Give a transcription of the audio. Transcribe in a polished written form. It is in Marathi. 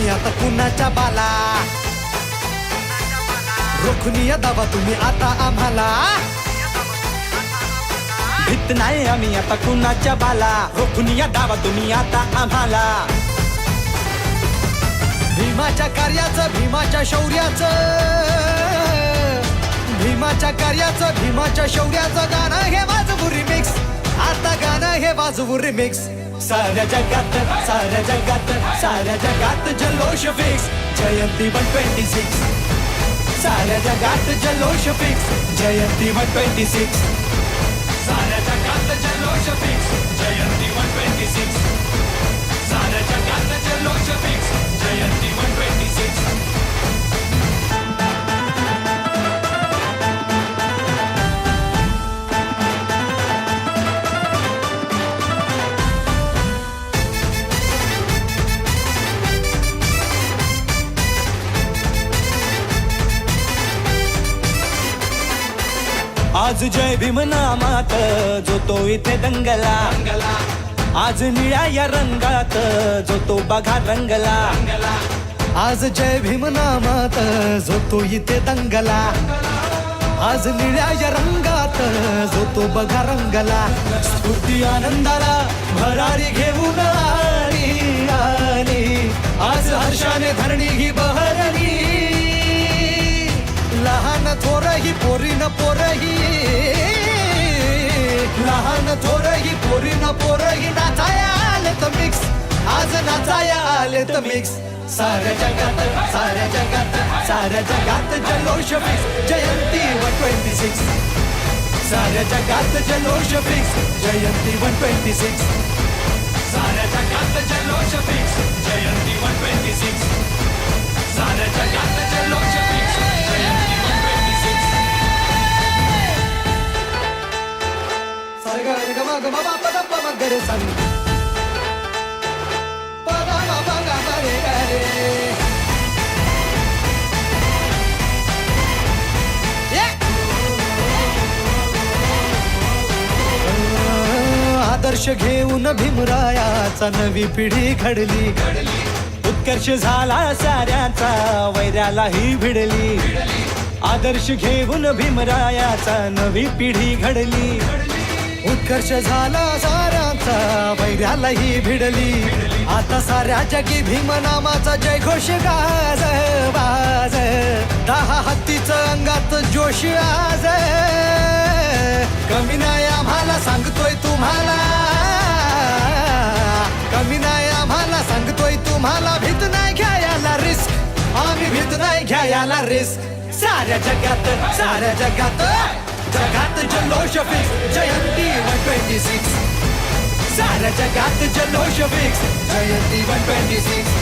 आता कुणाच्या बाला, रोखून या दाबा तुम्ही आता आम्हाला. भीत नाही आम्ही आता कुणाच्या बाला, रोखून या दाबा तुम्ही आता आम्हाला. भीमाच्या कार्याचं, भीमाच्या शौर्याचं, भीमाच्या कार्याचं, भीमाच्या शौर्याचं गाणं हे वाजवू रिमिक्स. आता गाणं हे वाजवू रिमिक्स. साऱ्या जगात, साऱ्या जगात, साऱ्या जगात जल्लोष फिक्स. जयंती 126. साऱ्या जगात जल्लोष फिक्स. जयंती 126. साऱ्या जगात जल्लोष फिक्स. जयंती 126. साऱ्या जगात जल्लोष फिक्स. जयंती 126. आज जय भीम नामात जो तो इथे दंगला, आज निळ्या या रंगात जो तो बघा रंगला. आज जय भीम नामात जो तो इथे दंगला, आज निळ्या या रंगात जो तो बघा रंगला. स्फूर्ती आनंदाला भरारी घेऊन आली आली, आज हर्षाने धरणी ही बहरली. लहान थोरही पोरीन पोरही, लहान थोरही पोरीन पोरही नाचाया आले तर मिक्स. आज नाचाया आले तर मिक्स. साऱ्या जगात, साऱ्या जगात, साऱ्या जगात जल्लोष फिक्स. जयंती 126. साऱ्या जगात जल्लोष फिक्स. जयंती 126. साऱ्या जगात जल्लोष फिक्स. जयंती 126. साऱ्या जगात जल्लोष फिक्स. जयंती 126. सारे ग ग म ग प द प म ग रे सा नी प द म प ग म रे ग रे. आदर्श घेऊन भीमरायाचा नवी पिढी घडली. उत्कर्ष झाला साऱ्याचा, वैरालाही भिडली. आदर्श घेऊन भीमरायाचा नवी पिढी घडली. उत्कर्ष झाला साऱ्यांचा, वैरालाही भिडली. आता साऱ्या जगी भीम नामाचा जय घोष गाज बाज. 10 हत्तीचं अंगात जोश आज. कमी नाही आम्हाला सांगतोय तुम्हाला, कमी नाही आम्हाला सांगतोय तुम्हाला. भीत नाही घ्यायला रिस्क, आम्ही भीत नाही घ्यायला रिस्क. साऱ्या जगात, साऱ्या जगात, जगात जल्लोष फिक्स. जयंती 126. साऱ्या जगात जल्लोष फिक्स. जयंती 126.